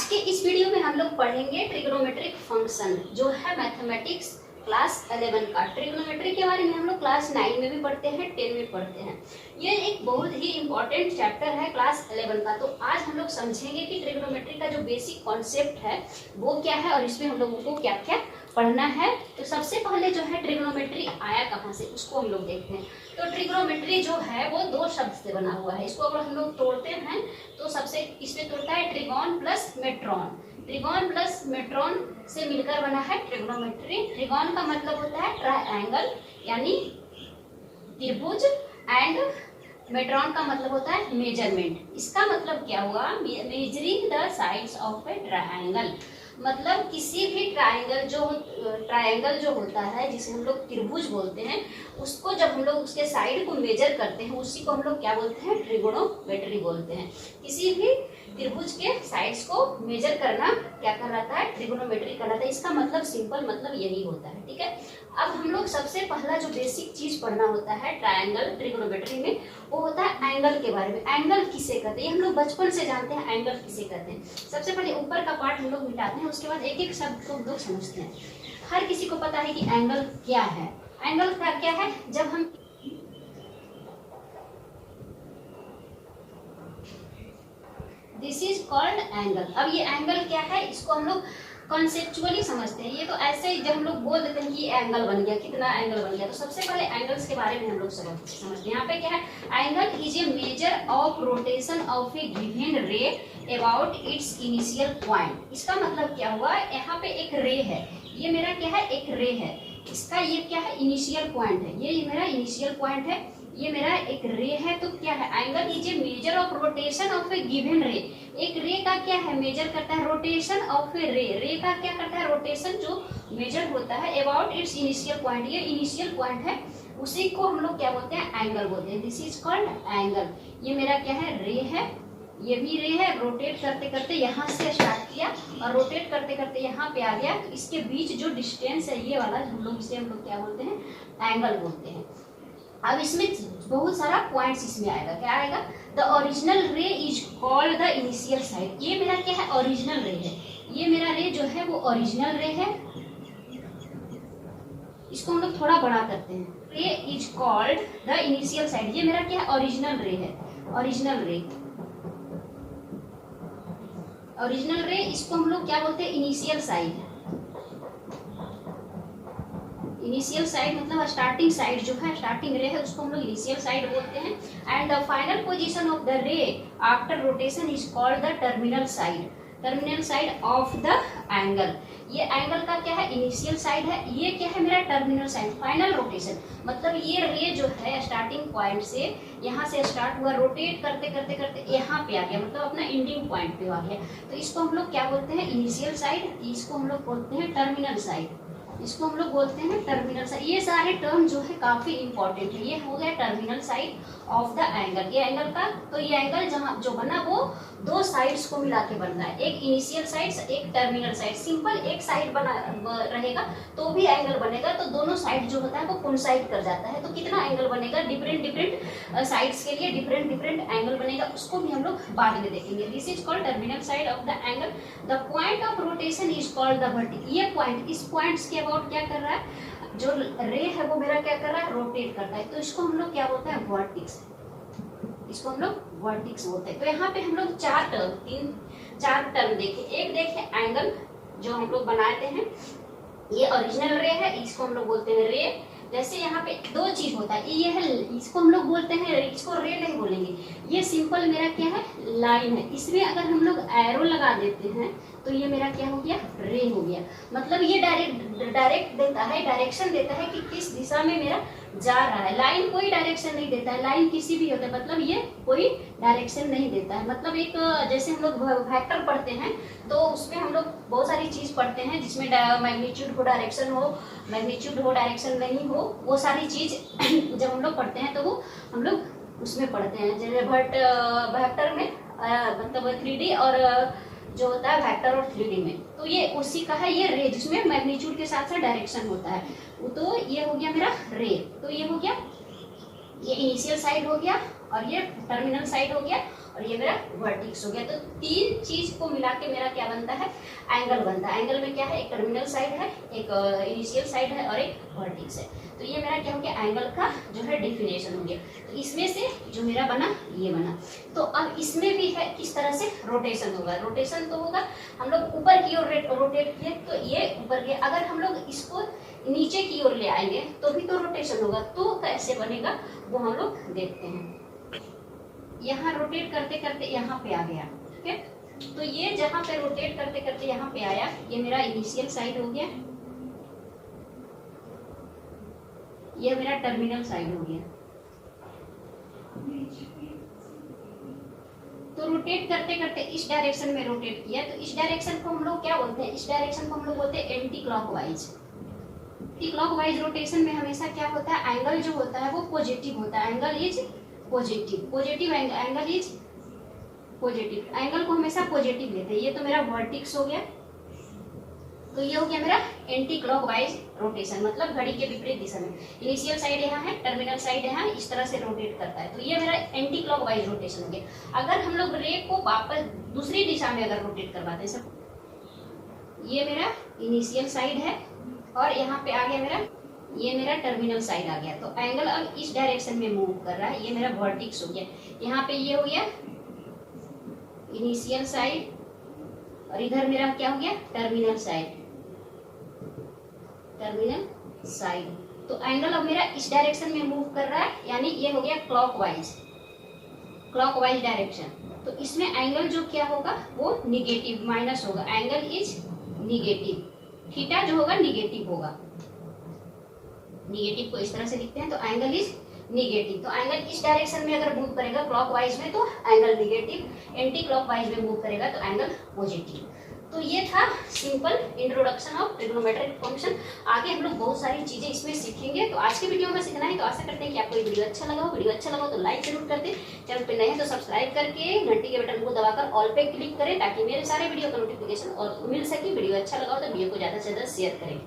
आज के इस वीडियो में हम लोग पढ़ेंगे ट्रिग्नोमेट्रिक फंक्शन, जो है मैथमेटिक्स क्लास 11 का। ट्रिग्नोमेट्री के बारे में हम लोग क्लास 9 में भी पढ़ते हैं, 10 में पढ़ते हैं। ये एक बहुत ही इंपॉर्टेंट चैप्टर है क्लास 11 का। तो आज हम लोग समझेंगे कि ट्रिग्नोमेट्री का जो बेसिक कॉन्सेप्ट है वो क्या है और इसमें हम लोगों को क्या क्या पढ़ना है। तो सबसे पहले जो है ट्रिग्नोमेट्री आया कहाँ से, उसको हम लोग देखते हैं। तो ट्रिग्नोमेट्री जो है वो दो शब्द से बना हुआ है। इसको अगर हम लोग तोड़ते हैं तो सबसे इसमें तोड़ता है ट्रिगोन प्लस मेट्रॉन। ट्रिगोन प्लस मेट्रॉन से मिलकर बना है ट्रिग्नोमेट्री। ट्रिगोन का मतलब होता है ट्रायंगल यानी त्रिभुज, एंड मेट्रॉन का मतलब होता है मेजरमेंट। इसका मतलब क्या हुआ, measuring the sides of A triangle. मतलब किसी भी ट्रायंगल जो होता है, जिसे हम लोग त्रिभुज बोलते हैं, उसको जब हम लोग उसके साइड को मेजर करते हैं उसी को हम लोग क्या बोलते हैं, ट्रिगोनोमेट्री बोलते हैं। किसी भी त्रिभुज के साइड्स को मेजर करना क्या कहलाता है, ट्रिगोनोमेट्री कहलाता है। इसका मतलब सिंपल मतलब यही होता है, ठीक है। अब हम लोग सबसे पहला जो बेसिक चीज पढ़ना होता है ट्रायंगल ट्रिगोनोमेट्री में, वो होता है एंगल के बारे में। एंगल किसे कहते हैं, हम लोग बचपन से जानते हैं एंगल किसे कहते हैं। सबसे पहले ऊपर का पार्ट हम लोग मिटाते हैं, उसके बाद एक एक शब्द को हम लोग समझते हैं। हर किसी को पता है कि एंगल क्या है। एंगल का क्या है, जब हम दिस इज कॉल्ड एंगल। अब ये एंगल क्या है, इसको हम लोग कॉन्सेप्चुअली समझते हैं। ये तो ऐसे ही जब हम लोग बोल देते हैं कि ये एंगल बन गया, कितना एंगल बन गया, तो सबसे पहले एंगल्स के बारे में हम लोग समझते हैं। यहाँ पे क्या है, angle is a measure of rotation of A given रे अबाउट इट्स इनिशियल पॉइंट। इसका मतलब क्या हुआ, यहाँ पे एक रे है, ये मेरा क्या है, एक रे है, इसका ये क्या है, इनिशियल पॉइंट है, ये मेरा इनिशियल पॉइंट है, ये मेरा एक रे है। तो क्या है, angle is a measure of rotation of A given रे। एक रे का क्या है, मेजर करता है रोटेशन ऑफ ए रे। रे का क्या करता है, रोटेशन जो मेजर होता है अबाउट इट्स इनिशियल पॉइंट। ये इनिशियल पॉइंट है, उसी को हम लोग क्या बोलते हैं, एंगल बोलते हैं। This is called angle. ये मेरा क्या है, रे है, ये भी रे है। रोटेट करते करते यहाँ से स्टार्ट किया और रोटेट करते करते यहाँ पे आ गया, तो इसके बीच जो डिस्टेंस है ये वाला, हम लोग क्या बोलते हैं, एंगल बोलते हैं। अब इसमें बहुत सारा पॉइंट्स इसमें आएगा, क्या आएगा, द ओरिजिनल रे is called the initial side. ये मेरा क्या है, ओरिजिनल रे है, ये मेरा रे जो है वो ओरिजिनल रे है। इसको हम लोग थोड़ा बड़ा करते हैं, रे is called the initial side. ये मेरा क्या है, ओरिजिनल रे है, ओरिजिनल रे। ओरिजिनल रे, इसको हम लोग क्या बोलते हैं, इनिशियल साइड। इनिशियल साइड मतलब स्टार्टिंग साइड जो है, स्टार्टिंग रे है, उसको हम लोग इनिशियल साइड बोलते हैं। And the final position of the रे after rotation is called the terminal side. Terminal side of the angle. ये एंगल का क्या है, इनिशियल साइड है, ये क्या है, मेरा टर्मिनल साइड, फाइनल रोटेशन। मतलब ये रे जो है स्टार्टिंग पॉइंट से, यहाँ से स्टार्ट हुआ, रोटेट करते करते करते यहाँ पे आ गया, मतलब अपना एंडिंग पॉइंट पे आ गया, तो इसको हम लोग क्या बोलते हैं, इनिशियल साइड। इसको हम लोग बोलते हैं टर्मिनल साइड, इसको हम लोग बोलते हैं टर्मिनल साइड। ये सारे टर्म जो है काफी इंपॉर्टेंट है। ये हो गया terminal side of the angle. ये एंगल का, तो ये एंगल जहाँ जो बना वो दो साइड्स को मिला के बनता है, एक इनिशियल साइड, एक टर्मिनल साइड। सिंपल एक साइड बना रहेगा तो भी एंगल बनेगा, तो दोनों साइड जो होता है वो कोइंसाइड कर जाता है, तो कितना एंगल बनेगा, डिफरेंट साइड्स के लिए डिफरेंट एंगल बनेगा, उसको भी हम लोग बाद में देखेंगे। This is called terminal side of the angle. The point of rotation is called the vertical. ये पॉइंट, इस पॉइंट्स के अबाउट क्या कर रहा है, जो रे है वो मेरा क्या कर रहा है, रोटेट करता है, तो इसको हम लोग क्या बोलते हैं, वर्टिक्स। इसको हम लोग वर्टिक्स बोलते हैं। तो यहाँ पे हम लोग चार टर्म देखे। एक देखे एंगल जो हम लोग बनाते हैं, ये ओरिजिनल रे है, इसको हम लोग बोलते हैं रे। जैसे यहाँ पे दो चीज होता है, ये है, इसको हम लोग बोलते हैं, इसको रे नहीं बोलेंगे, ये सिंपल मेरा क्या है, लाइन है। इसमें अगर हम लोग एरो लगा देते हैं तो ये मेरा क्या हो गया, रे हो गया। मतलब ये डायरेक्ट देता है, डायरेक्शन देता है कि किस दिशा में मेरा जा रहा है। लाइन कोई डायरेक्शन नहीं देता है, लाइन किसी भी होता है, मतलब ये कोई डायरेक्शन नहीं देता है। मतलब एक, जैसे हम लोग वेक्टर पढ़ते हैं तो उसमें हम लोग बहुत सारी चीज पढ़ते हैं, जिसमें मैग्नीट्यूड हो, डायरेक्शन हो, मैग्नीट्यूड हो, डायरेक्शन नहीं हो, वो सारी चीज जब हम लोग पढ़ते हैं तो वो हम लोग उसमें पढ़ते हैं। जैसे वेक्टर में मतलब 3D और जो होता है वेक्टर और 3D में, तो ये उसी का है, ये रे, जिसमें मैग्नीट्यूड के साथ साथ डायरेक्शन होता है। तो ये हो गया मेरा रे, तो ये हो गया, ये इनिशियल साइड हो गया और ये टर्मिनल साइड हो गया। और ये मेरा वर्टिक्स हो गया। तो तीन चीज को मिला के मेरा क्या बनता है, एंगल बनता है। एंगल में क्या है, एक टर्मिनल साइड है, एक इनिशियल साइड है और एक वर्टिक्स है। तो ये मेरा क्या हो गया, एंगल का जो है डिफिनेशन हो गया। तो इसमें से जो मेरा बना ये बना। तो अब इसमें भी है किस तरह से रोटेशन होगा। रोटेशन तो होगा, हम लोग ऊपर की ओर रोटेट किए तो ये ऊपर गया, अगर हम लोग इसको नीचे की ओर ले आएंगे तो भी तो रोटेशन होगा। तो कैसे बनेगा वो हम लोग देखते हैं। यहाँ रोटेट करते करते यहाँ पे आ गया, ठीक है। तो ये जहाँ पे रोटेट करते करते यहाँ पे आया, ये मेरा इनिशियल साइड हो गया, ये मेरा टर्मिनल साइड हो गया। तो रोटेट करते करते इस डायरेक्शन में रोटेट किया, तो इस डायरेक्शन को हम लोग क्या बोलते हैं, इस डायरेक्शन को हम लोग बोलते हैं anti clockwise. Anti clockwise rotation में हमेशा क्या होता है, एंगल जो होता है वो पॉजिटिव होता है। Angle is positive, positive angle is positive, angle को हमेशा पॉजिटिव लेते हैं। ये तो मेरा वर्टिक्स हो गया। तो ये हो गया मेरा एंटी क्लॉकवाइज रोटेशन, मतलब घड़ी के विपरीत दिशा में। इनिशियल साइड यहाँ है, टर्मिनल साइड यहाँ, इस तरह से रोटेट करता है। तो ये मेरा एंटी क्लॉकवाइज रोटेशन हो गया। अगर हम लोग रे को वापस दूसरी दिशा में अगर रोटेट करवाते हैं, सब ये मेरा इनिशियल साइड है और यहाँ पे आ गया मेरा, ये मेरा टर्मिनल साइड आ गया। तो एंगल अब इस डायरेक्शन में मूव कर रहा है, ये मेरा वर्टिक्स हो गया। यहाँ पे ये हो गया इनिशियल साइड और इधर मेरा क्या हो गया, टर्मिनल साइड, टर्मिनल साइड। तो एंगल अब मेरा इस डायरेक्शन में मूव कर रहा है, यानी ये हो गया क्लॉकवाइज, क्लॉकवाइज डायरेक्शन। तो इसमें एंगल जो क्या होगा वो निगेटिव, माइनस होगा। एंगल इज निगेटिव, थीटा जो होगा निगेटिव होगा। निगेटिव को इस तरह से लिखते हैं, तो एंगल इज निगेटिव। तो एंगल इस डायरेक्शन में अगर मूव करेगा क्लॉकवाइज में तो एंगल निगेटिव, एंटी क्लॉकवाइज में मूव करेगा तो एंगल पॉजिटिव। तो ये था simple introduction of trigonometric function. आगे हम लोग बहुत सारी चीजें इसमें सीखेंगे। तो आज के वीडियो में सीखना है। तो आशा करते हैं कि आपको ये वीडियो अच्छा लगा हो। वीडियो अच्छा लगा तो लाइक जरूर कर दें, चैनल पे नए हैं तो सब्सक्राइब करके घंटी के बटन को दबाकर ऑल पे क्लिक करें ताकि मेरे सारे वीडियो का नोटिफिकेशन और मिल सके। वीडियो अच्छा लगा हो तो वीडियो को ज्यादा से ज्यादा शेयर करें।